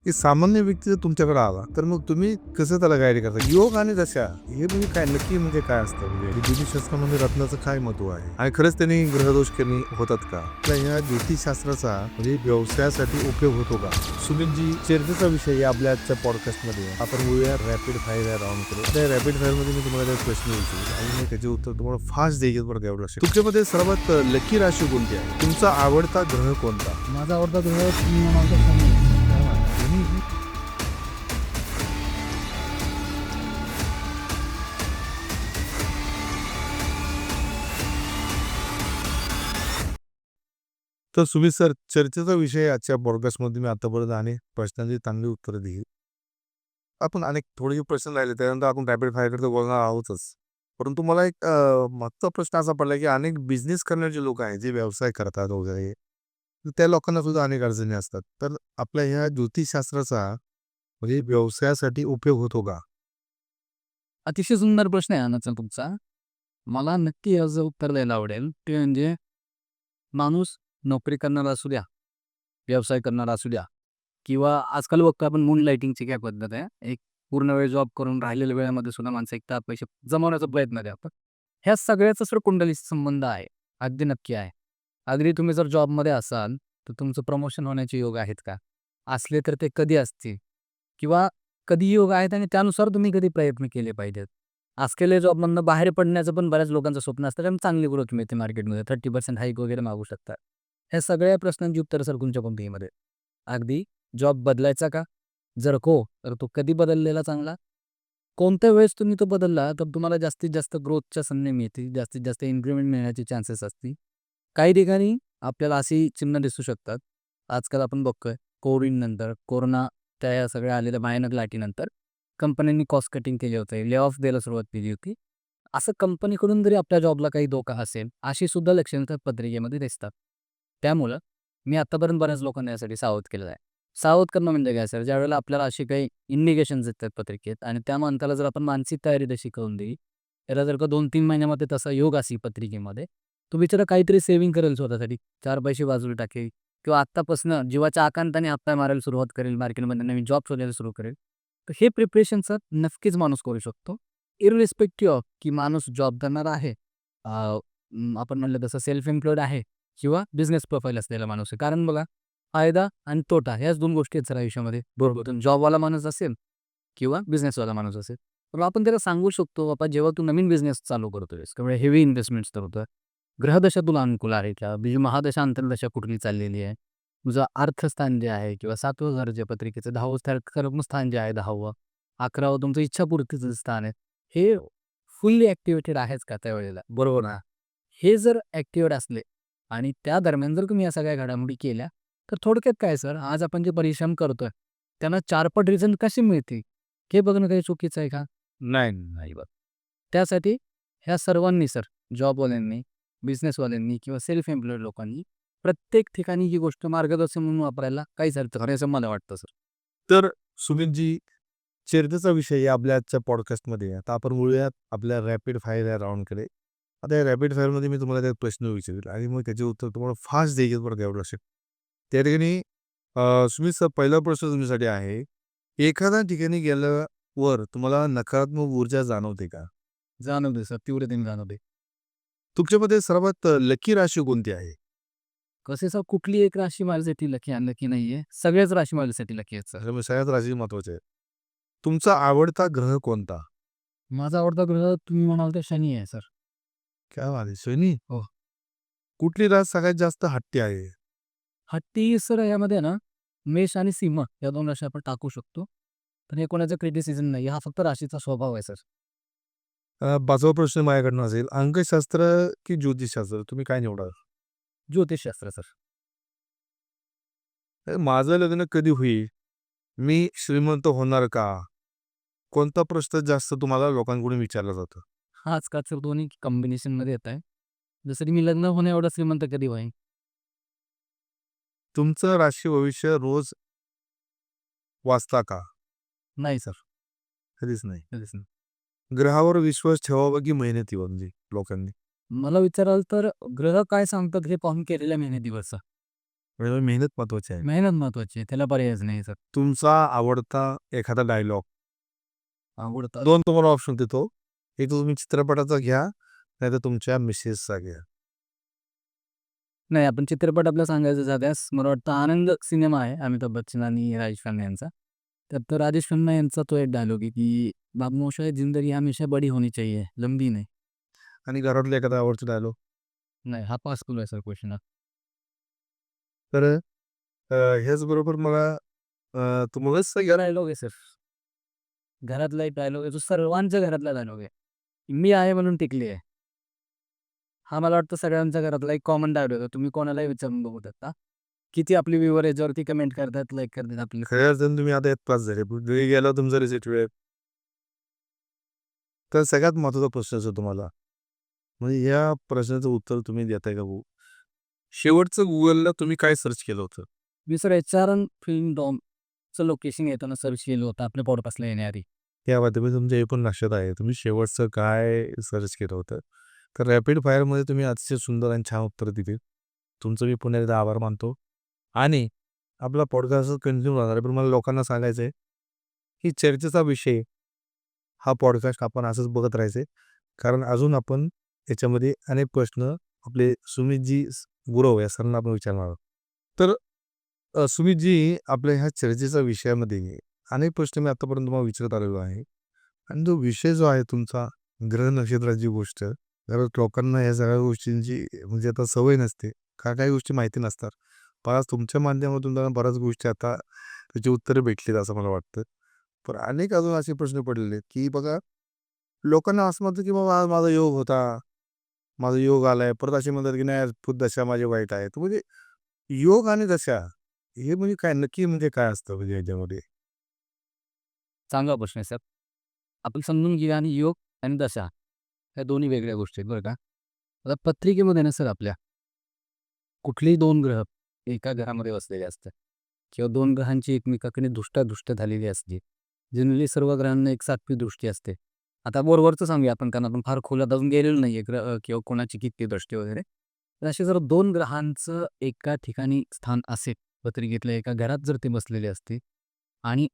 की सामान्य व्यक्ती जर तुमच्याकडे आला, तर मग तुम्ही कसं त्याला गाईड करता? योग आणि दशा हे म्हणजे काय नक्की म्हणजे काय असतं? म्हणजे ज्योतिषशास्त्रामध्ये रत्नाचं काय महत्व आहे? आणि खरंच त्यांनी ग्रहदोष कमी होतात का? आपल्या ह्या ज्योतिषशास्त्राचा म्हणजे व्यवसायासाठी उपयोग होतो का? सुनीलजी, चर्चेचा विषय या आपल्या आजच्या पॉडकास्टमध्ये आपण बोलूया रॅपिड फायर या राऊंडकडे. त्या रॅपिड फायरमध्ये मी तुम्हाला काही प्रश्न विचारू आणि मी त्याचे उत्तर तुम्हाला फास्ट द्यायचे बरं का, एवढं लक्षात. तुमच्यामध्ये सर्वात लकी राशी कोणती आहे? तुमचा आवडता ग्रह कोणता? माझा आवडता ग्रह तुम्ही म्हणाल तर शनी आहे. शनी तर सुमित सर, चर्चेचा विषय आजच्या पॉडकास्टमध्ये मी आतापर्यंत अनेक प्रश्नांची चांगली उत्तरं दिली. आपण अनेक थोडे प्रश्न राहिले त्यानंतर आपण रॅपिड फायरकडे तर बोलणार आहोतच. परंतु मला एक मागचा प्रश्न असा पडला की अनेक बिझनेस करणारे लोक आहेत जे व्यवसाय करतात वगैरे, तर त्या लोकांना सुद्धा अनेक अडचणी असतात. तर आपल्या ह्या ज्योतिषशास्त्राचा म्हणजे व्यवसायासाठी उपयोग होतो का? अतिशय सुंदर प्रश्न आहे हा तुमचा. मला नक्की याचं उत्तर द्यायला आवडेल. ते म्हणजे माणूस नोकरी करणारा असू द्या, व्यवसाय करणारा असू द्या किंवा आजकाल बघतो आपण मून लाइटिंगची काय पद्धत आहे. एक पूर्ण वेळ जॉब करून राहिलेल्या वेळामध्ये सुद्धा माणसं एक तर पैसे जमवण्याचा प्रयत्न करतात. ह्या सगळ्याचा सर कुंडलीशी संबंध आहे. अगदी नक्की आहे. अगदी तुम्ही जर जॉबमध्ये असाल, तर तुमचं प्रमोशन होण्याचे योग आहेत का? असले तर ते कधी असतील? किंवा कधी योग आहेत आणि त्यानुसार तुम्ही कधी प्रयत्न केले पाहिजेत. असलेल्या जॉबमधनं बाहेर पडण्याचं पण बऱ्याच लोकांचं स्वप्न असतं कारण चांगली ग्रोथ मिळते मार्केटमध्ये. 30% हाईक वगैरे मागू शकतात. ह्या सगळ्या प्रश्नांची उत्तरं सर तुमच्या कंपनीमध्ये. अगदी जॉब बदलायचा का? जर हो, तर तो कधी बदललेला चांगला? कोणत्या वेळेस तुम्ही तो बदलला, तर तुम्हाला जास्तीत जास्त ग्रोथच्या संधी मिळतील, जास्तीत जास्त इन्क्रिमेंट मिळण्याचे चान्सेस असतील. काही ठिकाणी आपल्याला अशी चिन्ह दिसू शकतात. आजकाल आपण बघतोय कोविडनंतर, कोरोना त्या या सगळ्या आलेल्या भयानक लाटीनंतर कंपन्यांनी कॉस्ट कटिंग केली होती, ले ऑफ द्यायला सुरुवात केली होती. असं कंपनीकडून जरी आपल्या जॉबला काही धोका असेल, अशी सुद्धा लक्षणं त्या पत्रिकेमध्ये दिसतात. त्यामुळं मी आत्तापर्यंत बऱ्याच लोकांना यासाठी सावध केलेलं आहे. सावध करणं म्हणजे काय सर, ज्यावेळेला आपल्याला अशी काही इंडिकेशन्स येतात पत्रिकेत आणि त्या माणसाला जर आपण मानसिक तयारी तशी करून दिली, त्याला जर का 2-3 महिन्यामध्ये तसा योग असेल पत्रिकेमध्ये, तो बिचारा काहीतरी सेव्हिंग करेल स्वतःसाठी, 4 पैसे बाजूला टाकेल किंवा आत्तापासून जीवाच्या आकांताने हात मारायला सुरुवात करेल, मार्केटमध्ये नवीन जॉब शोधायला सुरू करेल. तर हे प्रिपरेशन सर नक्कीच माणूस करू शकतो. इर्रिस्पेक्टिव्ह ऑफ की माणूस जॉब करणारा आहे, आपण म्हणलं तसं सेल्फ एम्प्लॉईड आहे किंवा बिझनेस प्रोफाईल असलेला माणूस आहे. कारण बघा, फायदा आणि तोटा ह्याच 2 गोष्टी आहेत सर आयुष्यामध्ये. बरोबर. जॉबवाला माणूस असेल किंवा बिझनेसवाला माणूस असेल. तर आपण त्याला सांगू शकतो, "बाबा जेव्हा तू नवीन बिझनेस चालू करतोयस किंवा हेवी इन्व्हेस्टमेंट्स करतोय, ग्रहदशा तुला अनुकूल आहे का? तुझी महादशा, अंतर्दशा कुठली चाललेली आहे? तुझं अर्थस्थान जे आहे किंवा 7वं घर जे पत्रिकेचं 10वं स्थान कर्मस्थान जे आहे 10वं, 11वं तुमचं इच्छापूर्तीचं स्थान आहे. हे फुल्ली ॲक्टिव्हेटेड आहेच का त्यावेळेला? बरोबर ना? हे जर ॲक्टिव्हेट असले आणि त्या दरम्यान जर तुम्ही या सगळ्या घडामोडी केल्या, तर थोडक्यात काय सर, आज आपण जे परिश्रम करतोय, त्यांना 4 पट रिझल्ट कसे मिळतील? हे बघणं काही चुकीचं आहे का? नाही. नाही बघ. त्यासाठी ह्या सर्वांनी सर, जॉबवाल्यांनी, बिझनेसवाल्यांनी किंवा सेल्फ एम्प्लॉईड लोकांनी प्रत्येक ठिकाणी ही गोष्ट मार्गदर्शन म्हणून वापरायला काहीच अर्थ नाही असं मला वाटतं सर. तर सुमितजी, चर्चेचा विषय या आपल्या आजच्या पॉडकास्टमध्ये. आता आपण बोलूयात आपल्या रॅपिड फायर या राऊंडकडे. आता या रॅपिड फायरमध्ये मी तुम्हाला काही प्रश्न विचारेल आणि मग त्याचे उत्तर तुम्हाला फास्ट द्यायचे बरं का, एवढं लक्षात. त्या ठिकाणी सुमित सर, पहिला प्रश्न तुमच्यासाठी आहे. एखाद्या ठिकाणी गेल्यावर तुम्हाला नकारात्मक ऊर्जा जाणवते का? जाणवते सर, तीव्रतेने जाणवते. तुमच्यामध्ये सर्वात लकी राशी कोणती आहे? कसे सर, कुठली एक राशी माझ्यासाठी लकी अनलकी नाहीये. सगळ्याच राशी माझ्यासाठी लकी आहेत सर. त्याच्यामुळे सगळ्यात राशी महत्वाचे आहे. तुमचा आवडता ग्रह कोणता? माझा आवडता ग्रह तुम्ही म्हणाल तर शनी आहे सर. काय बात आहे, शनी. हो. कुठली रास सगळ्यात जास्त हट्टी आहे? हत्ती सर यामध्ये ना, मेष आणि सिंह या 2 राशी आपण टाकू शकतो. पण हे कोणाचं क्रिटिसिझम नाही. हा फक्त राशीचा स्वभाव आहे सर. 5वा प्रश्न माझ्याकडनं असेल. अंकशास्त्र की ज्योतिषशास्त्र तुम्ही काय निवडाल? ज्योतिषशास्त्र सर. माझं लग्न कधी होईल? मी श्रीमंत होणार का? कोणता प्रश्न जास्त तुम्हाला लोकांकडून विचारला जातो? हा आजकाल सर दोन्ही कॉम्बिनेशनमध्ये येत आहे. जसं की मी लग्न होण्या एवढा श्रीमंत कधी होईन? तुमचं राशी भविष्य रोज वाचता का? नाही सर. कधीच नाही. कधीच नाही. ग्रहावर विश्वास ठेवावा की मेहनतीवर म्हणजे लोकांनी? मला विचाराल तर ग्रह काय सांगतात हे पाहून केलेल्या मेहनतीवरचं. म्हणजे मेहनत महत्वाची आहे. मेहनत महत्वाची आहे, त्याला पर्यायच नाही सर. तुमचा आवडता एखादा डायलॉग आवडतात 2 तुम्हाला ऑप्शन देतो. एक तुम्ही चित्रपटाचा घ्या, नाहीतर तुमच्या मिसेसचा घ्या. नाही, आपण चित्रपट आपला सांगायचं झाल्यास मला वाटतं आनंद सिनेमा आहे अमिताभ बच्चन आणि राजेश खन्ना यांचा. त्यात तर राजेश खन्ना यांचा तो एक डायलॉग आहे की "बाबूमोशाय जिंदगी हमेशा बड़ी होनी चाहिए, लंबी नाही." आणि घरातला एखादा आवडता डायलॉग. नाही, हा पास केला आहे सर क्वेश्चन हा. तर ह्याचबरोबर मला तुम्हालाच डायलॉग आहे सर. घरातला एक डायलॉग आहे, जो सर्वांच्या घरातला डायलॉग आहे. मी आहे म्हणून टिकली आहे. हा मला वाटतं सगळ्यांच्या घरातला एक कॉमन डायलॉग आहे. तुम्ही कोणालाही विचारून बघू शकता. किती आपली व्ह्यूवर याच्यावरती कमेंट करतात, लाईक करतात आपली. खऱ्या अर्थाने तुम्ही आता यात पास झाले. घरी गेला तुमचा रिझल्ट वेळ. तर सगळ्यात महत्त्वाचा प्रश्न असतो तुम्हाला. म्हणजे या प्रश्नाचं उत्तर तुम्ही देताय का भाऊ? शेवटचं Googleला तुम्ही काय सर्च केलं होतं? मी सर एच.आर. फिल्म डॉमचं लोकेशन येताना सर्च केलं होतं आपल्या पॉडकास्टला येण्याआधी. त्या बाबतीत तुमच्या हे पण लक्षात आहे. तुम्ही शेवटचं काय सर्च केलं होतं? तर रॅपिड फायरमध्ये तुम्ही अतिशय सुंदर आणि छान उत्तरं दिली. तुमचं मी पुन्हा एकदा आभार मानतो. आणि आपला पॉडकास्ट कंटिन्यू राहणार आहे. पण मला लोकांना सांगायचं आहे, की चर्चेचा विषय हा पॉडकास्ट आपण असंच बघत राहायचं आहे. कारण अजून आपण याच्यामध्ये अनेक प्रश्न आपले सुमितजी गुरव या सरांना आपण विचारणार आहोत. तर सुमितजी, आपल्या ह्या चर्चेच्या विषयामध्ये अनेक प्रश्न मी आतापर्यंत तुम्हाला विचारत आलेलो आहे. आणि जो विषय जो आहे तुमचा ग्रह नक्षत्राची गोष्ट, जरा लोकांना या सगळ्या गोष्टींची म्हणजे आता सवय नसते. काही गोष्टी माहिती नसतात. पण आज तुमच्या माध्यमातून त्यांना बऱ्याच गोष्टी आता त्याची उत्तरं भेटलीत असं मला वाटतं. पण अनेक अजून असे प्रश्न पडलेले आहेत, की बघा लोकांना असं म्हणतं, की बाबा आज माझा योग होता, माझा योग आलाय. परत असे म्हणतात, की नाही आज खुद दशा माझी वाईट आहे. तर म्हणजे योग आणि दशा हे म्हणजे काय नक्की म्हणजे काय असतं म्हणजे याच्यामध्ये? चांगला प्रश्न आहे सर. आपण समजून घेऊया आणि योग आणि दशा ह्या दोन्ही वेगळ्या गोष्टी आहेत बरं का. आता पत्रिकेमध्ये ना सर आपल्या कुठलेही 2 ग्रह एका घरामध्ये बसलेले असतात किंवा 2 ग्रहांची एकमेकाकडे दृष्टादृष्ट झालेली असते. जनरली सर्व ग्रहांना एक सारखी दृष्टी असते. आता वरवरचं सांगूया आपण, कारण आपण फार खोलात अजून गेलेलो नाही आहे ग्रह किंवा कोणाची किती दृष्टी वगैरे. तर असे जर 2 ग्रहांचं एका ठिकाणी स्थान असेल, पत्रिकेतल्या एका घरात जर ते बसलेले असते आणि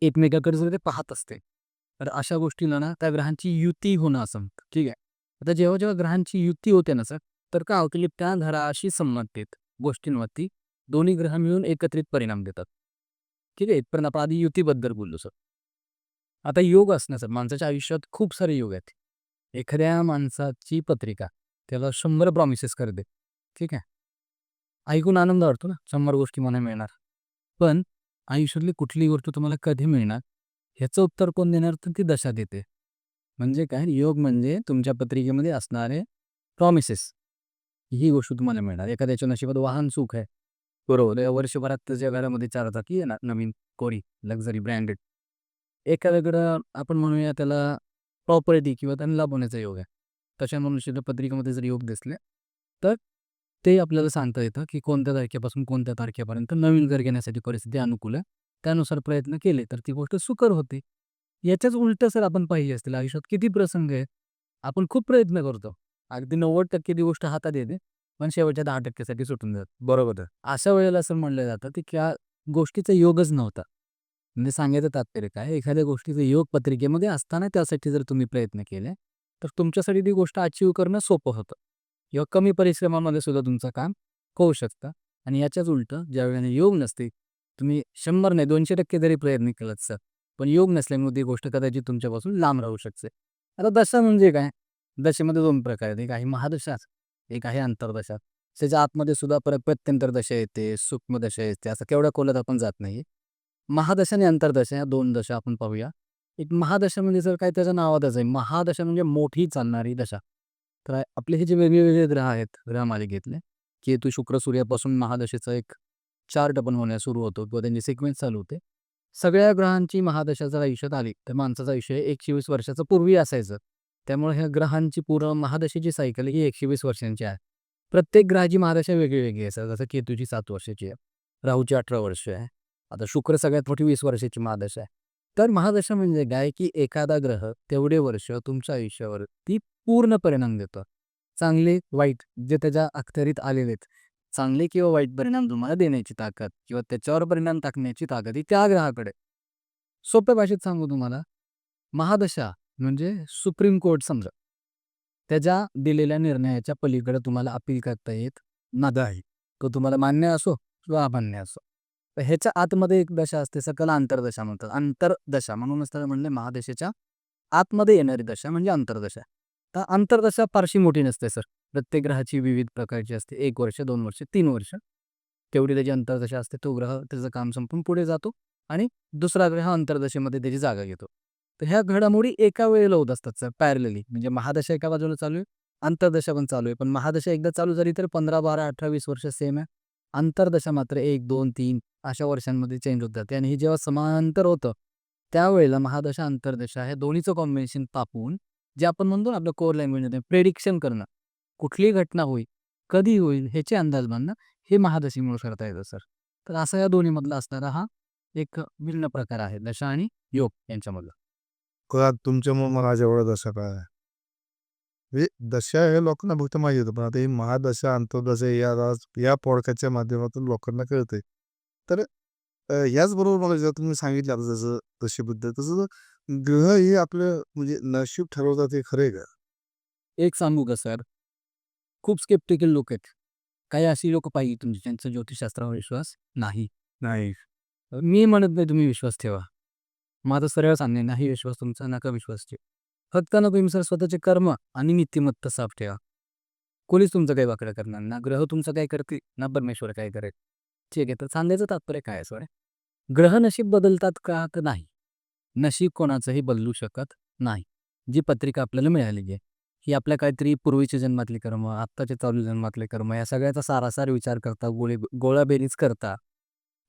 एकमेकाकडे जर ते पाहत असते, तर अशा गोष्टीला ना त्या ग्रहांची युती होणं असं म्हणतात. ठीक आहे. आता जेव्हा ग्रहांची युती होते ना सर, तर काय होतं की त्या घराशी संबंधित गोष्टींवरती दोन्ही ग्रह मिळून एकत्रित परिणाम देतात. ठीक आहे. इथपर्यंत आपण आधी युतीबद्दल बोललो सर. आता योग असणं सर, माणसाच्या आयुष्यात खूप सारे योग आहेत. एखाद्या माणसाची पत्रिका त्याला 100 प्रॉमिसेस करते. ठीक आहे. ऐकून आनंद वाटतो ना, 100 गोष्टी मला मिळणार. पण आयुष्यातली कुठलीही गोष्ट तुम्हाला कधी मिळणार, ह्याचं उत्तर कोण देणार, तर ती दशा देते. म्हणजे काय, योग म्हणजे तुमच्या पत्रिकेमध्ये असणारे प्रॉमिसेस. ही गोष्ट तुम्हाला मिळणार. एखाद्याच्या नशिबात वाहन सुख आहे. बरोबर. वर्षभरात त्याच्या घरामध्ये 4 चाकी येणार नवीन कोरी, लक्झरी ब्रँडेड. एखाद्याकडं आपण म्हणूया त्याला प्रॉपर्टी किंवा त्यांना लाभ होण्याचा योग आहे. तशा मनुष्याच्या पत्रिकेमध्ये जर योग दिसले, तर ते आपल्याला सांगता येतं, की कोणत्या तारखेपासून कोणत्या तारखेपर्यंत नवीन घर घेण्यासाठी परिस्थिती अनुकूल आहे. त्यानुसार प्रयत्न केले, तर ती गोष्ट सुकर होते. याच्याच उलटं जर आपण पाहिजे असतील, आयुष्यात किती प्रसंग आहेत, आपण खूप प्रयत्न करतो. अगदी 90% ती गोष्ट हातात येते, पण शेवटच्या 10% साठी सुटून जातं. बरोबर आहे. अशा वेळेला असं म्हटलं जातं, की त्या गोष्टीचा योगच नव्हता. म्हणजे सांगायचं तात्पर्य काय, एखाद्या गोष्टीचा योग पत्रिकेमध्ये असताना त्यासाठी जर तुम्ही प्रयत्न केले, तर तुमच्यासाठी ती गोष्ट अचीव्ह करणं सोपं होतं किंवा कमी परिश्रमामध्ये सुद्धा तुमचं काम होऊ शकतं. आणि याच्याच उलटं ज्यावेळेला योग नसते, तुम्ही 100 नाही 200% जरी प्रयत्न केलात सर, पण योग नसल्यामुळे ती गोष्ट कदाचित तुमच्यापासून लांब राहू शकते. आता दशा म्हणजे काय? दशेमध्ये 2 प्रकार आहेत. एक आहे महादशा, एक आहे अंतर्दशा. त्याच्या आतमध्ये सुद्धा परत प्रत्यंतर दशा येते, सूक्ष्म दशा येते. असं केवढ्या खोलात आपण जात नाही. महादशा आणि अंतर्दशा या 2 दशा आपण पाहूया. एक महादशा म्हणजे जर काय त्याच्या नावातच आहे. महादशा म्हणजे मोठी चालणारी दशा. तर आपले हे जे वेगळे ग्रह आहेत ग्रहमालिकेतले, केतू, शुक्र, सूर्यापासून महादशेचा एक चार्ट बनवण्यास सुरू होतो किंवा त्यांची सिक्वेन्स चालू होते. सगळ्या ग्रहांची महादशा जर आयुष्यात आली, तर माणसाचं आयुष्य 120 वर्षाचं पूर्वी असायचं. त्यामुळे ह्या ग्रहांची पूर्ण महादशेची सायकल ही 120 वर्षांची आहे. प्रत्येक ग्रहाची महादशा वेगळी आहे सर. जसं केतूची 7 वर्षाची आहे, राहूची 18 वर्ष आहे. आता शुक्र सगळ्यात मोठी 20 वर्षाची महादशा आहे. तर महादशा म्हणजे काय, की एखादा ग्रह तेवढे वर्ष तुमच्या आयुष्यावरती पूर्ण परिणाम देतो. चांगले, वाईट जे त्याच्या अखत्यारीत आलेले आहेत. चांगले किंवा वाईट परिणाम तुम्हाला देण्याची ताकद किंवा त्याच्यावर परिणाम टाकण्याची ताकद ही त्या ग्रहाकडे. सोप्या भाषेत सांगू तुम्हाला, महादशा म्हणजे सुप्रीम कोर्ट समजा. त्याच्या दिलेल्या निर्णयाच्या पलीकडे तुम्हाला अपील करता येत नाही. तो तुम्हाला मान्य असो किंवा अमान्य असो. तर ह्याच्या आतमध्ये एक दशा असते, सकल अंतर्दशा म्हणतात. अंतर्दशा म्हणूनच त्याला म्हणले महादशेच्या आतमध्ये येणारी दशा म्हणजे अंतर्दशा. तर अंतर्दशा फारशी मोठी नसते सर. प्रत्येक ग्रहाची विविध प्रकारची असते. 1 वर्ष, 2 वर्ष, 3 वर्ष. तेवढी त्याची अंतर्दशा असते. तो ग्रह त्याचं काम संपून पुढे जातो आणि दुसरा ग्रह अंतर्दशेमध्ये त्याची जागा घेतो. तर ह्या घडामोडी एका वेळेला होत असतात सर, पॅरलली. म्हणजे महादशा एका बाजूला चालू आहे, अंतर्दशा पण चालू आहे. पण महादशा एकदा चालू झाली तर 15, 12, 18, 20 वर्ष सेम आहे. अंतर्दशा मात्र 1, 2, 3 अशा वर्षांमध्ये चेंज होत जाते आणि हे जेव्हा समांतर होतं, त्यावेळेला महादशा, अंतर्दशा हे दोन्हीचं कॉम्बिनेशन तापून जे आपण म्हणतो ना आपल्या कोर लँग्वेजमध्ये प्रेडिक्शन करणं, कुठली घटना होईल, कधी होईल ह्याचे अंदाज बांधणं, हे महादशेमुळे करता येतं सर. तर असा या दोन्हीमधला असणारा हा एक भिन्न प्रकार आहे, दशा आणि योग यांच्यामधला. का तुमच्यामुळे मला आज एवढा दशा काय आहे म्हणजे दशा हे लोकांना फक्त माहिती होतं, पण आता ही महादशा अंतर्दशा या पॉडकास्टच्या माध्यमातून लोकांना कळतंय. तर याचबरोबर मला जर तुम्ही सांगितलं आता जसं दशेबद्दल, तसं ग्रह हे आपलं म्हणजे नशीब ठरवतात हे खरं आहे का? एक सांगू का सर, खूप स्केप्टिकल लोक आहेत. काही अशी लोक पाहिजे तुमची ज्यांचा ज्योतिषशास्त्रावर विश्वास नाही. नाही. मी म्हणत नाही तुम्ही विश्वास ठेवा. माझं सरळ सांगणे, नाही विश्वास तुमचा, नका विश्वास ठेवा. फक्त ना तुम्ही सर स्वतःचे कर्म आणि नीतिमत्ता साफ ठेवा. कोणीच तुमचं काही वाकडं करणार ना, ग्रह तुमचं काय करतील ना परमेश्वर काय करेल. ठीक आहे, तर सांगायचं तात्पर्य काय आहे सर, ग्रह नशीब बदलतात का? तर नाही. नशीब कोणाचंही बदलू शकत नाही. जी पत्रिका आपल्याला मिळालेली आहे, ही आपल्या काहीतरी पूर्वीच्या जन्मातली कर्म, आत्ताच्या चालू जन्मातले कर्म, या सगळ्याचा सारासार विचार करता, गोळाबेरीज करता,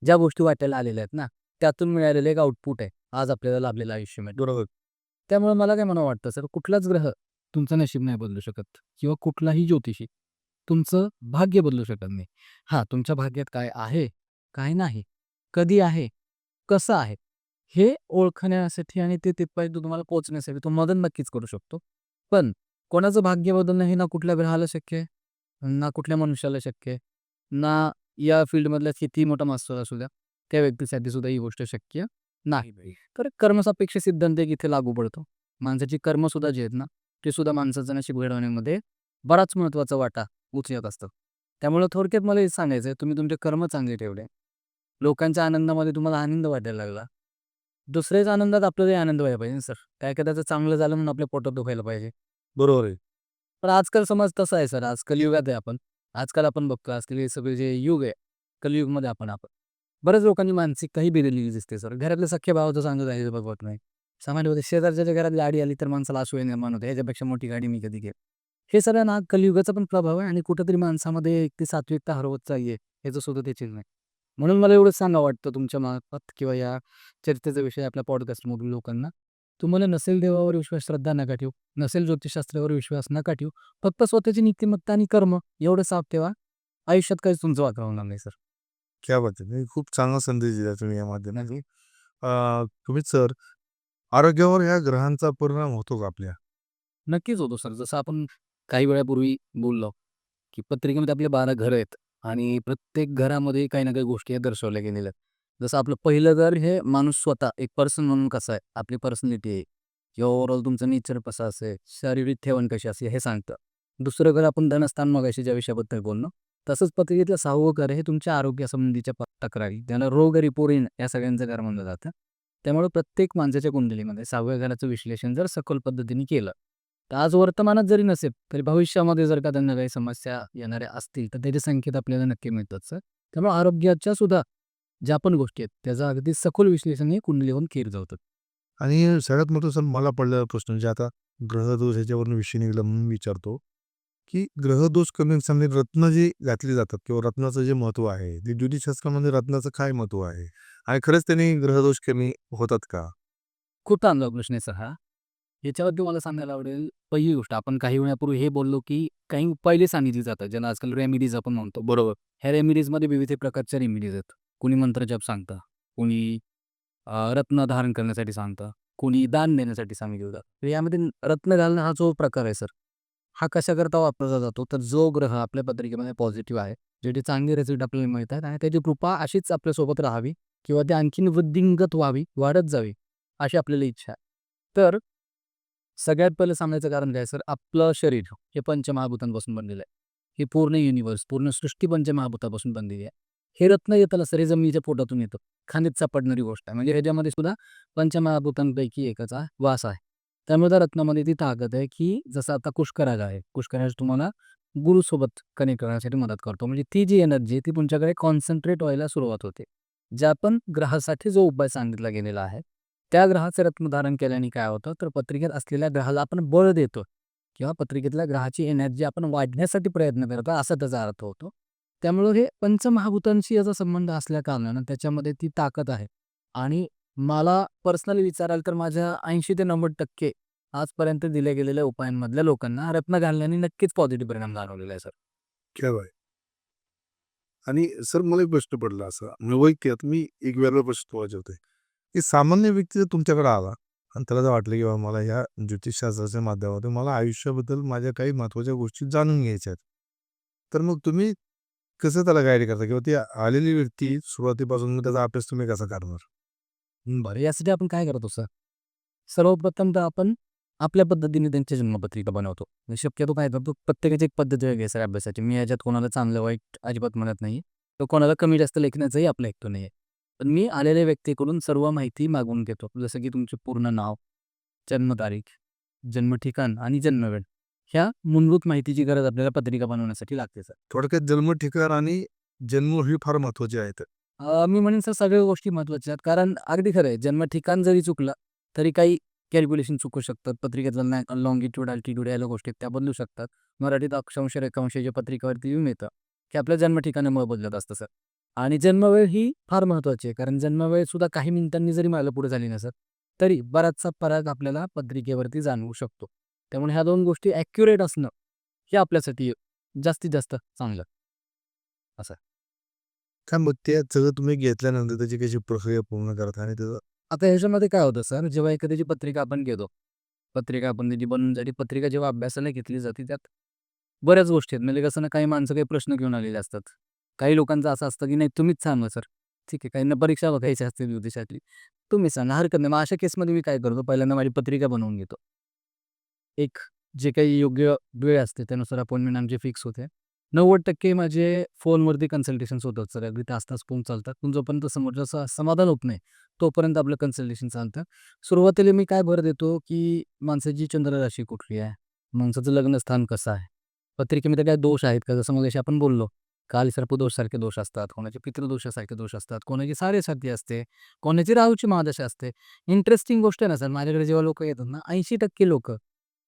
ज्या गोष्टी वाटायला आलेल्या आहेत ना, त्यातून मिळालेलं एक आउटपुट आहे आज आपल्याला लाभलेलं आयुष्यामध्ये. बरोबर. त्यामुळे मला काय म्हणावं वाटतं सर, कुठलाच ग्रह तुमचं नशीब नाही बदलू शकत किंवा कुठलाही ज्योतिषी तुमचं भाग्य बदलू शकत नाही. हां, तुमच्या भाग्यात काय आहे, काय नाही, कधी आहे, कसं आहे, हे ओळखण्यासाठी आणि ते तिथपर्यंत तुम्हाला पोहोचण्यासाठी तो मदत नक्कीच करू शकतो. पण कोणाचं भाग्य बदलणं हे ना कुठल्या ग्रहाला शक्य आहे, ना कुठल्या मनुष्याला शक्य आहे, ना या फील्डमधला कितीही मोठा मास्टर असू द्या, त्या व्यक्तीसाठी सुद्धा ही गोष्ट शक्य नाही. तर कर्मसापेक्ष सिद्धांत एक इथे लागू पडतो. माणसाची कर्मसुद्धा जे आहेत ना, ते सुद्धा माणसाचं नशीब घडवण्यामध्ये बराच महत्त्वाचा वाटा उचलत असतं. त्यामुळे थोडक्यात मला हे सांगायचं आहे, तुम्ही तुमचे कर्म चांगले ठेवले, लोकांच्या आनंदामध्ये तुम्हाला आनंद वाटायला लागला, दुसऱ्याच्या आनंदात आपल्यालाही आनंद व्हायला पाहिजे ना सर. काय एखाद्याचं चांगलं झालं म्हणून आपल्या पोटात दुखायला पाहिजे. बरोबर आहे. पण आजकाल समाज तसा आहे सर, आज कलियुगात आहे आपण. आजकाल आपण बघतो, आजकाल हे सगळे जे युग आहे, कलियुगमध्ये आपण. बऱ्याच लोकांची मानसिकता ही बिघडलेली दिसते सर. घरातल्या सख्ख्या भावाचं चांगलं राहिलं बघवत नाही. समाजामध्ये शेजारच्या घरात गाडी आली तर माणसाला असूया निर्माण होते, ह्याच्यापेक्षा मोठी गाडी मी कधी घेईन. हे सगळं ना कलियुगाचा पण प्रभाव आहे आणि कुठेतरी माणसामध्ये एक ती सात्विकता हरवत चालली आहे, ह्याचं सुद्धा ते चिन्ह आहे. म्हणून मला एवढंच सांगावं वाटतं तुमच्या मार्फत किंवा या चर्चेचा विषय आपल्या पॉडकास्टमधून लोकांना, तुम्हाला नसेल देवावर विश्वास, श्रद्धा नका ठेवू, नसेल ज्योतिषशास्त्रावर विश्वास नका ठेवू. फक्त स्वतःची नीतिमत्ता आणि कर्म एवढं साफ ठेवा. आयुष्यात काहीच तुमचं वाकड होणार नाही सर. क्या बात आहे. नाही, खूप चांगला संदेश दिला तुम्ही या माध्यमातून. तुम्ही सर आरोग्यावर ह्या ग्रहांचा परिणाम होतो का आपल्या? नक्कीच होतो सर. जसं आपण काही वेळापूर्वी बोललो, की पत्रिकेमध्ये आपले 12 घरं आहेत आणि प्रत्येक घरामध्ये काही ना काही गोष्टी या दर्शवल्या गेलेल्या आहेत. जसं आपलं पहिलं घर हे माणूस स्वतः एक पर्सन म्हणून कसा आहे, आपली पर्सनॅलिटी आहे किंवा ओव्हरऑल तुमचं नेचर कसं असेल, शारीरिक ठेवण कशी असेल हे सांगतं. दुसरं घर आपण धनस्थान मगाशी ज्या विषयाबद्दल बोललो, तसंच पत्रिकेतलं 6वं घर हे तुमच्या आरोग्यासंबंधीच्या तक्रारी, ज्याला रोग रिपोर्ट या सगळ्यांचं घर म्हणलं जातं. त्यामुळे प्रत्येक माणसाच्या कुंडलीमध्ये 6व्या घराचं विश्लेषण जर सखोल पद्धतीने केलं, तर आज वर्तमानात जरी नसेल, तरी भविष्यामध्ये जर का त्यांना काही समस्या येणाऱ्या असतील, तर त्याचे संकेत आपल्याला नक्की मिळतात सर. त्यामुळे आरोग्याच्या सुद्धा ज्या पण गोष्टी आहेत, त्याचं अगदी सखोल विश्लेषण हे कुंडलीहून केलं जातं. आणि सगळ्यात मोठं सर मला पडलेला प्रश्न म्हणजे आता ग्रहदोष ह्याच्यावरून विषय निघाला म्हणून विचारतो, की ग्रहदोष कमी करण्यासाठी रत्न जी घातली जातात किंवा रत्नाचं जे महत्त्व आहे, ते ज्योतिषशास्त्रामध्ये रत्नाचं काय महत्त्व आहे? आणि खरंच त्यांनी ग्रहदोष कमी होतात का? खूप चांगला प्रश्न आहे सर हा. याच्यावरती मला सांगायला आवडेल, पहिली गोष्ट आपण काही वेळापूर्वी हे बोललो, की काही उपाय सांगितली जातात, ज्यांना आजकाल रेमेडीज आपण म्हणतो. बरोबर. ह्या रेमेडीजमध्ये विविध प्रकारच्या रेमेडीज आहेत. कोणी मंत्रजप सांगतं, कोणी रत्न धारण करण्यासाठी सांगतं, कोणी दान देण्यासाठी सांगितलं जातं. तर यामध्ये रत्न घालणं हा जो प्रकार आहे सर, हा कशाकरता वापरला जातो, तर जो ग्रह आपल्या पत्रिकेमध्ये पॉझिटिव्ह आहे, जे चांगले रिझल्ट आपल्याला मिळतात आणि त्याची कृपा अशीच आपल्यासोबत राहावी किंवा ती आणखीन वृद्धिंगत व्हावी, वाढत जावी, अशी आपल्याला इच्छा आहे. तर सगळ्यात पहिलं सांगायचं कारण काय सर, आपलं शरीर हे पंचमहाभूतांपासून बनलेलं आहे. हे पूर्ण युनिव्हर्स, पूर्ण सृष्टी पंचमहाभूतापासून बनलेली आहे. हे रत्न येतं सर, हे जमिनीच्या पोटातून येतं. खाणीत सापडणारी गोष्ट आहे. म्हणजे ह्याच्यामध्ये सुद्धा पंचमहाभूतांपैकी एकाचा वास आहे. त्यामुळे त्या रत्नामध्ये ती ताकद आहे, की जसं आता पुष्कराज आहे. पुष्कराज तुम्हाला गुरुसोबत कनेक्ट करण्यासाठी मदत करतो. म्हणजे ती जी एनर्जी आहे ती तुमच्याकडे कॉन्सन्ट्रेट व्हायला सुरुवात होते. ज्या पण ग्रहासाठी जो उपाय सांगितला गेलेला आहे, त्या ग्रहाचे रत्न धारण केल्याने काय होतं, तर पत्रिकेत असलेल्या ग्रहाला आपण बळ देतो किंवा पत्रिकेतल्या ग्रहाची एनर्जी आपण वाढण्यासाठी प्रयत्न करतो, असा त्याचा अर्थ होतो. त्यामुळं हे पंचमहाभूतांशी याचा संबंध असल्या कारणानं त्याच्यामध्ये ती ताकद आहे. आणि मला पर्सनली विचाराल तर माझ्या 80 ते 90% आजपर्यंत दिल्या गेलेल्या उपायांमधल्या लोकांना रत्न घालण्याने नक्कीच पॉझिटिव्ह परिणाम जाणवलेला आहे सर. क्या बाय. आणि सर मला एक प्रश्न पडला असा वैयक्तिक मी एक वेगळा प्रश्न विचारतोय की सामान्य व्यक्ती जर तुमच्याकडे आला आणि त्याला जर वाटलं की बाबा मला ह्या ज्योतिषशास्त्राच्या माध्यमातून मला आयुष्याबद्दल माझ्या काही महत्त्वाच्या गोष्टी जाणून घ्यायच्या आहेत, तर मग तुम्ही कसं त्याला गाईड करता किंवा ती आलेली व्यक्ती सुरुवातीपासून मग त्याचा अभ्यास तुम्ही कसा करणार? बरं, यासाठी आपण काय करतो सर? सर्वप्रथम तर आपण आपल्या पद्धतीने त्यांची जन्मपत्रिका बनवतो. म्हणजे शक्यतो काय करतो, प्रत्येकाची एक पद्धत वेगळी आहे सर अभ्यासाची. मी याच्यात कोणाला चांगलं वाईट अजिबात म्हणत नाही. तर कोणाला कमी जास्त लेखण्याचाही आपला हेतू नाही आहे. पण मी आलेल्या व्यक्तीकडून सर्व माहिती मागवून घेतो. जसं की तुमचे पूर्ण नाव, जन्मतारीख, जन्मठिकाण आणि जन्मवेळ. ह्या मूलभूत माहितीची गरज आपल्याला पत्रिका बनवण्यासाठी लागते सर. थोडक्यात जन्म ठिकाण आणि जन्म ही फार महत्त्वाची आहेत. मी म्हणेन सर सगळ्या गोष्टी महत्त्वाच्या आहेत. कारण अगदी खरं आहे, जन्म ठिकाण जरी चुकलं, तरी काही कॅल्क्युलेशन चुकू शकतात. पत्रिकेतलं लॉंगिट्यूड, अल्टिट्यूड या गोष्टी त्या बदलू शकतात. मराठीत अक्षांश, रेखांश जे पत्रिकेवरती येऊन येतं, की आपल्या जन्म ठिकाणामुळे बदलत असतं सर. आणि जन्मवेळ ही फार महत्त्वाची आहे. कारण जन्मवेळ सुद्धा काही मिनिटांनी जरी मागे पुढे झाली ना सर, तरी बराचसा फरक आपल्याला पत्रिकेवरती जाणवू शकतो. त्यामुळे ह्या 2 गोष्टी ॲक्युरेट असणं, हे आपल्यासाठी जास्तीत जास्त चांगलं असं. काय मग ते सगळं तुम्ही घेतल्यानंतर त्याची कशी प्रक्रिया पूर्ण करता आणि त्याचं आता ह्याच्यामध्ये काय होतं सर, जेव्हा एखाद्याची पत्रिका आपण घेतो, पत्रिका आपण त्याची बनवून झाली, पत्रिका जेव्हा अभ्यासाला घेतली जाते, त्यात बऱ्याच गोष्टी आहेत. म्हणजे कसं ना, काही माणसं काही प्रश्न घेऊन आलेले असतात. काही लोकांचं असं असतं, की नाही तुम्हीच सांगा सर. ठीक आहे, काहींना परीक्षा बघायची असते ज्योतिषातली. तुम्ही सांगा, हरकत नाही. मग अशा केसमध्ये मी काय करतो, पहिल्यांदा माझी पत्रिका बनवून घेतो. एक जे काही योग्य वेळ असते त्यानुसार अपॉइंटमेंट आमची फिक्स होते. 90% माझे फोनवरती कन्सल्टेशन्स होतात सर. अगदी तास-तास फोन चालतात. पण जोपर्यंत समोरच्याचं समाधान होत नाही, तोपर्यंत आपलं कन्सल्टेशन चालतं. सुरुवातीला मी काय भर देतो, की माणसाची चंद्रराशी कुठली आहे? माणसाचं लग्नस्थान कसं आहे? पत्रिकेमध्ये काय दोष आहेत का? जसं मगाशी आपण बोललो, कालसर्पदोषसारखे दोष असतात, कोणाचे पितृदोषासारखे दोष असतात, कोणाची साडेसाती असते, कोणाची राहूची महादशा असते. इंटरेस्टिंग गोष्ट आहे ना सर, माझ्याकडे जेव्हा लोकं येतात ना, 80% लोकं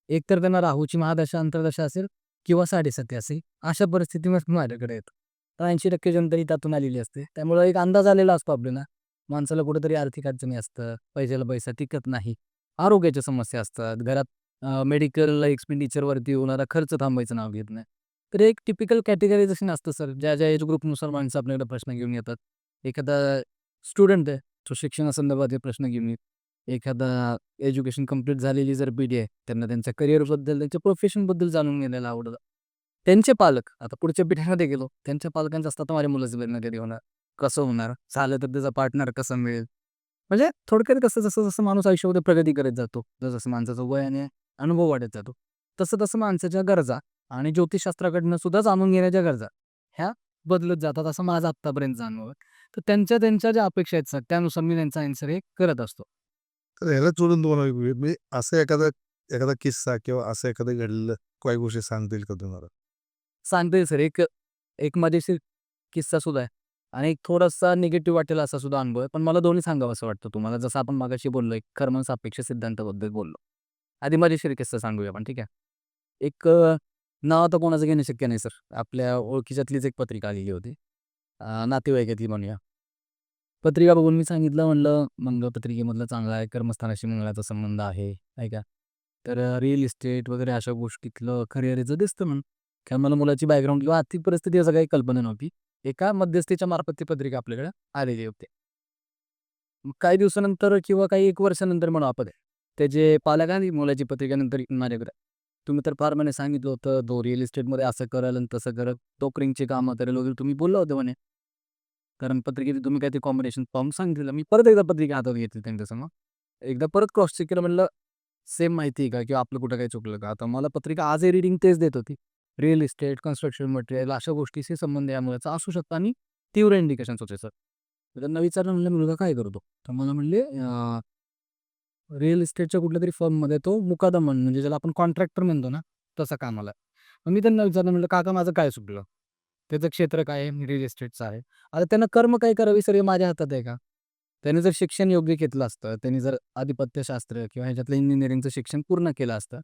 एकतर त्यांना राहूची महादशा, अंतर्दशा असेल किंवा साडेसाती असेल, अशा परिस्थितीमध्ये माझ्याकडे येतात. तर 80% जनता ही त्यातून आलेली असते. त्यामुळं एक अंदाज आलेला असतो आपल्याला. माणसाला कुठेतरी आर्थिक अडचणी असतात, पैशाला पैसा टिकत नाही, आरोग्याच्या समस्या असतात, घरात मेडिकल एक्सपेंडिचरवरती होणारा खर्च थांबायचं नाव घेत नाही. तर एक टिपिकल कॅटेगरायझेशन असतं सर, ज्या एज ग्रुपनुसार माणसं आपल्याकडे प्रश्न घेऊन येतात. एखादा स्टुडंट आहे, तो शिक्षणासंदर्भात हे प्रश्न घेऊन येईल. एखादा एज्युकेशन कंप्लीट झालेली जर पिढी आहे, त्यांना त्यांच्या करिअरबद्दल, त्यांच्या प्रोफेशनबद्दल जाणून घ्यायला आवडतं. त्यांचे पालक, आता पुढच्या पिढीमध्ये गेलो, त्यांच्या पालकांचं असतं, आता माझ्या मुलाचं लग्न कधी होणार? कसं होणार? झालं तर त्याचा पार्टनर कसा मिळेल? म्हणजे थोडक्यात कसं जसं-जसं माणूस आयुष्यामध्ये प्रगती करत जातो, जसं माणसाचं वय आणि अनुभव वाढत जातो, तसं-तसं माणसाच्या गरजा आणि ज्योतिषशास्त्राकडनं सुद्धा जाणून घेण्याच्या गरजा, ह्या बदलत जातात, असं माझं आत्तापर्यंत जाणवलं. तर त्यांच्या ज्या अपेक्षा आहेत सर, त्यानुसार मी त्यांचा आन्सर हे करत असतो. तर ह्याला सोडून तुम्हाला म्हणजे असं एखादा एखादा किस्सा किंवा असं एखादं घडलेलं काही गोष्टी सांगता येईल का तुम्हाला? सांगता येईल सर, एक एक मजेशीर किस्सा सुद्धा आहे आणि एक थोडासा निगेटिव्ह वाटेल असा सुद्धा अनुभव आहे. पण मला दोन्ही सांगावंसं वाटतं तुम्हाला. जसं आपण मगाशी बोललो, एक कर्म सापेक्ष सिद्धांताबद्दल बोललो. आधी मजेशीर किस्सा सांगूया आपण, ठीक आहे. एक नाव आता कोणाचं घेणं शक्य नाही सर. आपल्या ओळखीच्यातलीच एक पत्रिका आलेली होती. नातेवाईकातली म्हणूया. पत्रिका बघून मी सांगितलं, म्हणलं मंगळपत्रिकेमधलं चांगलं आहे, कर्मस्थानाशी मंगळाचा संबंध आहे, नाही का. तर रिअल इस्टेट वगैरे अशा गोष्टीतलं करिअर याचं दिसतं म्हणून. कारण मला मुलाची बॅकग्राऊंड किंवा आर्थिक परिस्थिती असं काही कल्पना नव्हती. एका मध्यस्थीच्या मार्फत ती पत्रिका आपल्याकडे आलेली होती. मग काही दिवसानंतर किंवा काही 1 वर्षानंतर म्हणू आपण, त्याचे पालक आले मुलाची पत्रिका नंतर माझ्याकडे. तुम्ही तर फार म्हणे सांगितलं होतं, तो रिअल इस्टेटमध्ये असं करेल आणि तसं करेल, ब्रोकरिंगची कामं करेल वगैरे तुम्ही बोलला होता म्हणे. कारण पत्रिकेत तुम्ही काय ते कॉम्बिनेशन फॉर्म सांगितलेलं. मी परत एकदा पत्रिका हातात घेतली त्यांच्यासमोर. एकदा परत क्रॉस चेक केलं, म्हणलं सेम माहिती आहे का किंवा आपलं कुठं काही चुकलं का? आता मला पत्रिका आजही रीडिंग तेच देत होती. रिअल इस्टेट, कन्स्ट्रक्शन मटेरियल अशा गोष्टीशी संबंध यामुळेचा असू शकतो आणि तीव्र इंडिकेशन्स होते सर. तर त्यांना विचारलं, म्हणलं मुलगा काय करतो? तर मला म्हणले रिअल इस्टेटच्या कुठल्यातरी फर्ममध्ये तो मुकादम म्हणून, म्हणजे ज्याला आपण कॉन्ट्रॅक्टर म्हणतो ना, तसा कामाला आहे. मग मी त्यांना विचारलं, म्हणलं काका माझं काय चुकलं? त्याचं क्षेत्र काय आहे? रिअल इस्टेटचं आहे. आता त्यांना कर्म काय करावी सर हे माझ्या हातात आहे का? त्याने जर शिक्षण योग्य घेतलं असतं, त्यांनी जर आधिपत्यशास्त्र किंवा ह्याच्यातलं इंजिनिअरिंगचं शिक्षण पूर्ण केलं असतं,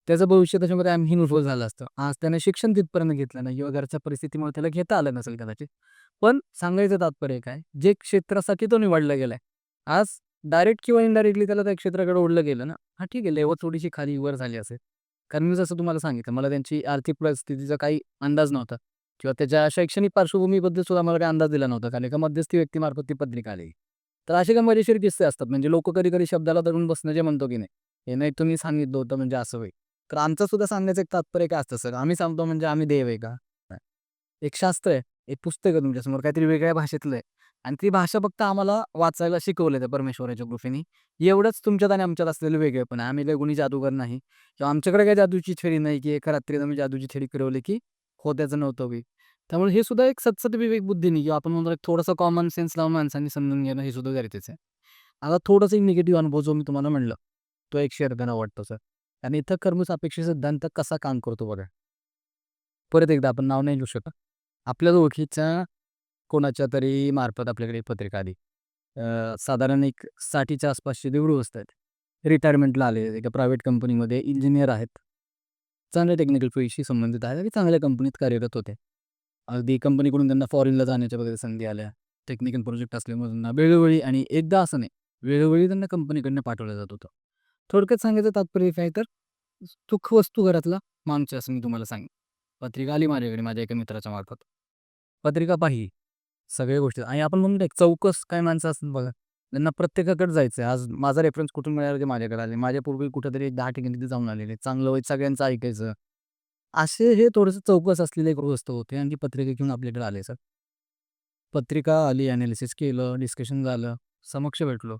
त्याचं भविष्य त्याच्यामध्ये आणखीन उज्ज्वल झालं असतं. आज त्याने शिक्षण तिथपर्यंत घेतलं नाही किंवा घरच्या परिस्थितीमुळे त्याला घेता आलं नसेल कदाचित. पण सांगायचं तात्पर्य काय, जे क्षेत्रासाठी तो निवडला गेलाय, आज डायरेक्ट किंवा इनडायरेक्टली त्याला त्या क्षेत्राकडे ओढलं गेलं ना, हां ठीक आहे, लेवल थोडीशी खाली वर झाली असेल. कारण मी जसं तुम्हाला सांगितलं, मला त्यांची आर्थिक परिस्थितीचा काही अंदाज नव्हता किंवा त्याच्या शैक्षणिक पार्श्वभूमीबद्दल सुद्धा मला काही अंदाज दिला नव्हता. कारण एका मध्यस्थी व्यक्तीमार्फत ती पत्रिका आली. तर असे काही मजेशीर किस्से असतात. म्हणजे लोकं कधी-कधी शब्दाला धरून बसणं जे म्हणतो की नाही, हे नाही तुम्ही सांगितलं होतं म्हणजे असं होईल. तर आमचं सुद्धा सांगण्याचं एक तात्पर्य काय असतं सर, आम्ही सांगतो म्हणजे आम्ही देव आहे का? नाही. एक शास्त्र आहे, एक पुस्तक आहे तुमच्यासमोर काहीतरी वेगळ्या भाषेतलं आहे आणि ती भाषा फक्त आम्हाला वाचायला शिकवली त्या परमेश्वराच्या कृपेने. एवढंच तुमच्यात आणि आमच्यात असलेलं वेगळेपण आहे. आम्ही काही कोणी जादूगार नाही किंवा आमच्याकडे काही जादूची छडी नाही, की एका रात्रीत आम्ही जादूची छडी फिरवली की होत्याचं नव्हतं होईल. त्यामुळे हे सुद्धा एक सदसद विवेक बुद्धीने किंवा आपण म्हणतो एक थोडंसं कॉमन सेन्स लावून माणसांनी समजून घेणं हे सुद्धा गरजेचं आहे. आता थोडंसं एक निगेटिव्ह अनुभव जो मी तुम्हाला म्हणलं, तो एक शेअर करावा वाटतो सर. आणि इथं कर्मसापेक्ष सिद्धांत कसा काम करतो बघा. परत एकदा आपण नाव नाही घेऊ शकत. आपल्याच ओळखीच्या कोणाच्या तरी मार्फत आपल्याकडे एक पत्रिका आली. साधारण एक 60च्या आसपासचे ते गृहस्थ आहेत. रिटायरमेंटला आले. एका प्रायव्हेट कंपनीमध्ये इंजिनिअर आहेत. चांगल्या टेक्निकल फील्डशी संबंधित आहेत आणि चांगल्या कंपनीत कार्यरत होते. अगदी कंपनीकडून त्यांना फॉरेनला जाण्याच्या वगैरे संधी आल्या. टेक्निकल प्रोजेक्ट असल्यामुळे त्यांना वेळोवेळी आणि एकदा असं नाही, वेळोवेळी त्यांना कंपनीकडनं पाठवलं जात होतं. थोडक्यात सांगायचं तात्पर्य काय तर सुख वस्तू घरातला माणूस आहे असं मी तुम्हाला सांगेन. पत्रिका आली माझ्याकडे माझ्या एका मित्राच्या मार्फत. पत्रिका पाहिली. सगळ्या गोष्टी आणि आपण म्हणतो ना, एक चौकस काही माणसं असतात बघा. त्यांना प्रत्येकाकडे जायचं आहे. आज माझा रेफरन्स कुठून मिळाला ते माझ्याकडे आले. माझ्यापूर्वी कुठेतरी 10 ठिकाणी तिथे जाऊन आलेले. चांगलं वाईट सगळ्यांचं ऐकायचं. असे हे थोडंसं चौकस असलेले गृहस्थ होते आणि ती पत्रिका घेऊन आपल्याकडे आले सर. पत्रिका आली, एनालिसिस केलं, डिस्कशन झालं, समक्ष भेटलो.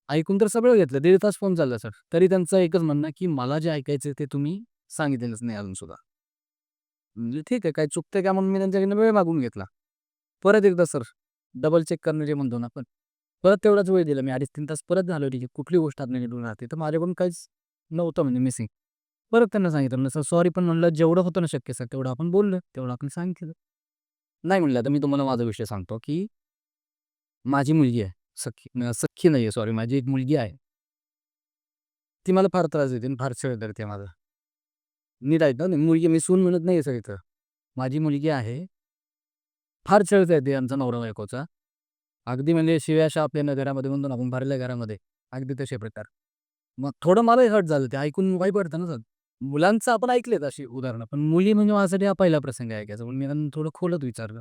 ऐकून तर सगळं घेतलं. 1.5 तास फोन चालला सर. तरी त्यांचं एकच म्हणणं, की मला जे ऐकायचं ते तुम्ही सांगितलेलंच नाही अजून सुद्धा. म्हणजे ठीक आहे, काय चुकतंय का म्हणून मी त्यांच्याकडनं वेळ मागून घेतला. परत एकदा सर, डबल चेक करणं जे म्हणतो ना आपण, परत तेवढाच वेळ दिला मी 2.5-3 तास परत झालो ठीक आहे. कुठली गोष्ट आपल्या निघून राहते. तर माझ्याकडून काहीच नव्हतं म्हणजे मिसिंग. परत त्यांना सांगितलं, म्हणलं सर सॉरी पण म्हणलं जेवढं होतं ना शक्य सर तेवढं आपण बोललो, तेवढं आपण सांगितलं. नाही म्हणलं आता मी तुम्हाला माझा विषय सांगतो, की माझी मुलगी आहे. सख्खी नाहीये सॉरी माझी एक मुलगी आहे. ती मला फार त्रास देते आणि फार छळ करते माझा. नीट ऐका ना, मुलगी मी सून म्हणत नाहीये सर इथं. माझी मुलगी आहे. फार छळ करते आमचा नवरा-बायकोचा. अगदी म्हणजे शिव्या-शाप आपल्या घरामध्ये म्हणतो ना आपण भरल्या घरामध्ये, अगदी तसे प्रकार. मग थोडं मलाही हर्ट झालं ते ऐकून वाईट वाटतं ना सर. मुलांचं आपण ऐकलेत अशी उदाहरणं, पण मुली म्हणजे माझ्यासाठी हा पहिला प्रसंग आहे ऐकायचा. म्हणून मी त्यांना थोडं खोलत विचारलं.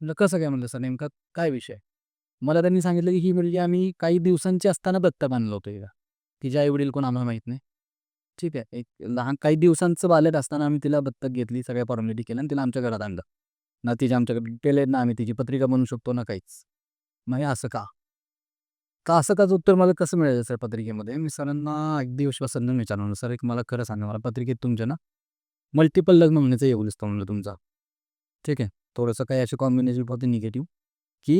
म्हणलं, "कसं काय?" म्हणलं, "सर नेमका काय विषय?" मला त्यांनी सांगितलं, की ही मुलगी आम्ही काही दिवसांची असताना दत्तक आणलं होतं हिला. तिचे आई-वडील कोण आम्हाला माहीत नाही. ठीक आहे. एक लहान काही दिवसांचं बालक असताना आम्ही तिला दत्तक घेतली, सगळ्या फॉर्मॅलिटी केल्या आणि तिला आमच्या घरात आणलं. ना तिचे आमच्याकडे डिटेल आहेत, ना आम्ही तिची पत्रिका बनवू शकतो, ना काहीच. मग हे असं का? का असं काचं उत्तर मला कसं मिळालं सर पत्रिकेमध्ये? मी सरांना अगदी विश्वासानं विचारलं, "सर एक मला खरं सांगा, मला पत्रिकेत तुमच्या ना मल्टिपल लग्न होण्याचा योग दिसतो म्हणलं तुमचा." ठीक आहे. थोडंसं काही असे कॉम्बिनेशन होते निगेटिव्ह, की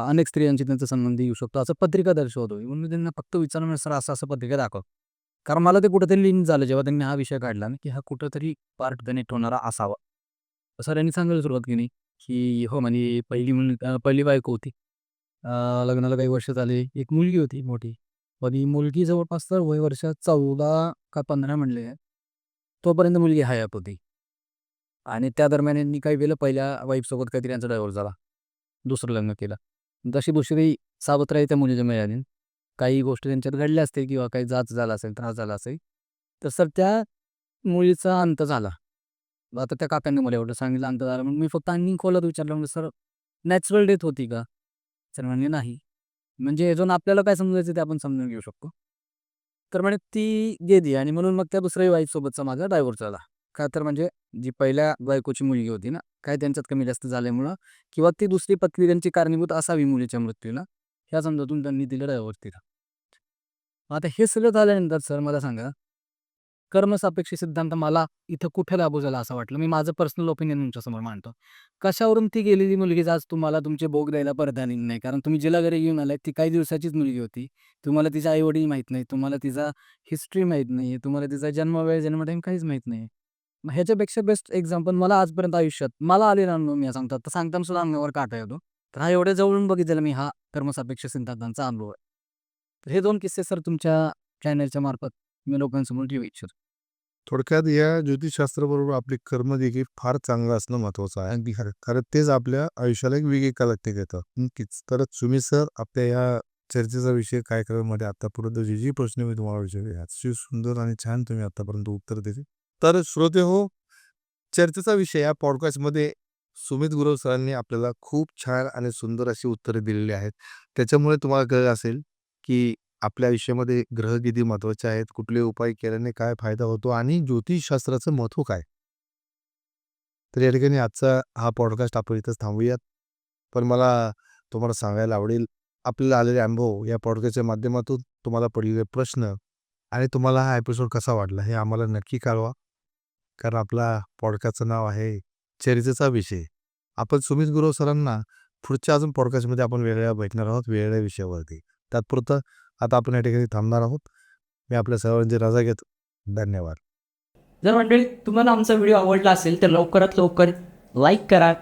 अनेक स्त्रियांशी त्यांचा संबंध येऊ शकतो, असं पत्रिका दर्शवतो. म्हणून मी त्यांना फक्त विचारलं, म्हणलं, "सर असं-असं पत्रिका दाखव." कारण मला ते कुठेतरी लिंक झालं जेव्हा त्यांनी हा विषय काढला ना, की हा कुठेतरी पार्ट कनेक्ट होणारा असावा. सरांनी सांगायला सुरुवात केली, की "हो म्हणे पहिली बायको होती. लग्नाला काही वर्ष झाले. एक मुलगी होती मोठी. पण ही मुलगी जवळपास तर वय वर्ष 14 का 15 म्हणले. तोपर्यंत मुलगी हयात होती. आणि त्या दरम्यान यांनी काय केलं, पहिल्या वाईफसोबत काहीतरी यांचा डायव्होर्स झाला. दुसरं लग्न केलं. जशी दुसरी सावत्र त्या मुलीला मिळाली. काही गोष्टी त्यांच्यात घडल्या असतील किंवा काही जाच झाला असेल, त्रास झाला असेल. तर सर त्या मुलीचा अंत झाला. मग आता त्या काकांनी मला एवढं सांगितलं अंत झाला. मग मी फक्त आणखीन खोलात विचारलं, म्हणलं, "सर नॅचरल डेथ होती का?" सर म्हणाले, "नाही." म्हणजे याच्यावरून आपल्याला काय समजायचं ते आपण समजून घेऊ शकतो. तर म्हणे ती गेली आणि म्हणून मग त्या दुसऱ्या वाईफसोबतचा माझा डायव्होर्स झाला. का तर म्हणजे जी पहिल्या बायकोची मुलगी होती ना, काय त्यांच्यात कमी जास्त झाल्यामुळं किंवा ती दुसरी पत्नी त्यांची कारणीभूत असावी मुलीच्या मृत्यूला, ह्या समजातून त्यांनी तिला डायव्होर्स दिला. आता हे सगळं झाल्यानंतर सर मला सांगा, कर्मसापेक्ष सिद्धांत मला इथं कुठे लागू झाला असं वाटलं? मी माझं पर्सनल ओपिनियन तुमच्यासमोर मांडतो. कशावरून ती गेलेली मुलगीच आज तुम्हाला तुमचे भोग द्यायला परत आलेली नाही? कारण तुम्ही जिला घरी घेऊन आलाय ती काही दिवसाचीच मुलगी होती. तुम्हाला तिचे आई-वडील माहीत नाही, तुम्हाला तिचा हिस्ट्री माहीत नाही, तुम्हाला तिचा जन्मवेळ, जन्मटाईम काहीच माहीत नाही. मग ह्याच्यापेक्षा बेस्ट एक्झाम्पल मला आजपर्यंत आयुष्यात मला आलेला अनुभव मी सांगतात, तर सांगताना सुद्धा अंगावर काटा येतो. तर हा एवढ्या जवळून बघितलेला मी हा कर्मसापेक्ष सिद्धांतांचा अनुभव आहे. तर हे 2 किस्से सर तुमच्या चॅनलच्या मार्फत मी लोकांसमोर ठेवू इच्छितो. थोडक्यात या ज्योतिषशास्त्राबरोबर आपले कर्म देखील फार चांगलं असणं महत्त्वाचं आहे. अगदी खरं. कारण तेच आपल्या आयुष्याला एक वेगळी कलाटणी देतं. नक्कीच. तर तुम्ही सर आपल्या या चर्चेचा विषय काय करण्यामध्ये आतापर्यंत जे प्रश्न मी तुम्हाला विचारले अतिशय सुंदर आणि छान तुम्ही आतापर्यंत उत्तर दिले. तर श्रोते हो, चर्चेचा विषय या पॉडकास्टमध्ये सुमित गुरव सरांनी आपल्याला खूप छान आणि सुंदर अशी उत्तरे दिलेली आहेत. त्याच्यामुळे तुम्हाला कळलं असेल की आपल्या आयुष्यामध्ये ग्रह किती महत्त्वाचे आहेत, कुठले उपाय केल्याने काय फायदा होतो आणि ज्योतिषशास्त्राचं महत्त्व काय. तर या ठिकाणी आजचा हा पॉडकास्ट आपण इथंच थांबूयात. पण मला तुम्हाला सांगायला आवडेल, आपल्याला आलेले अनुभव या पॉडकास्टच्या माध्यमातून तुम्हाला पडलेले प्रश्न आणि तुम्हाला हा एपिसोड कसा वाटला हे आम्हाला नक्की कळवा. कारण आपला पॉडकास्टचं नाव आहे चर्चेचा विषय. आपण सुमित गुरव सरांना पुढच्या अजून पॉडकास्टमध्ये आपण वेगळ्या भेटणार आहोत वेगळ्या विषयावरती. तात्पुरतं आता आपण या ठिकाणी थांबणार आहोत. मी आपल्या सर्वांची रजा घेतो. धन्यवाद. जर मंडळी तुम्हाला आमचा व्हिडिओ आवडला असेल तर लवकरात लवकर लाईक करा,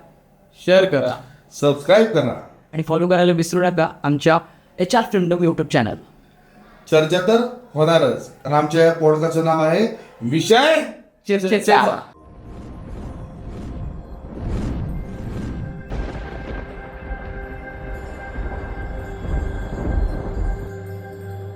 शेअर करा, सबस्क्राईब करा. आणि फॉलो करायला विसरू नका आमच्या HR फिल्मडम यूट्यूब चॅनल. चर्चा तर होणारच. आणि आमच्या या पॉडकास्टचं नाव आहे विषय चर्चेचा.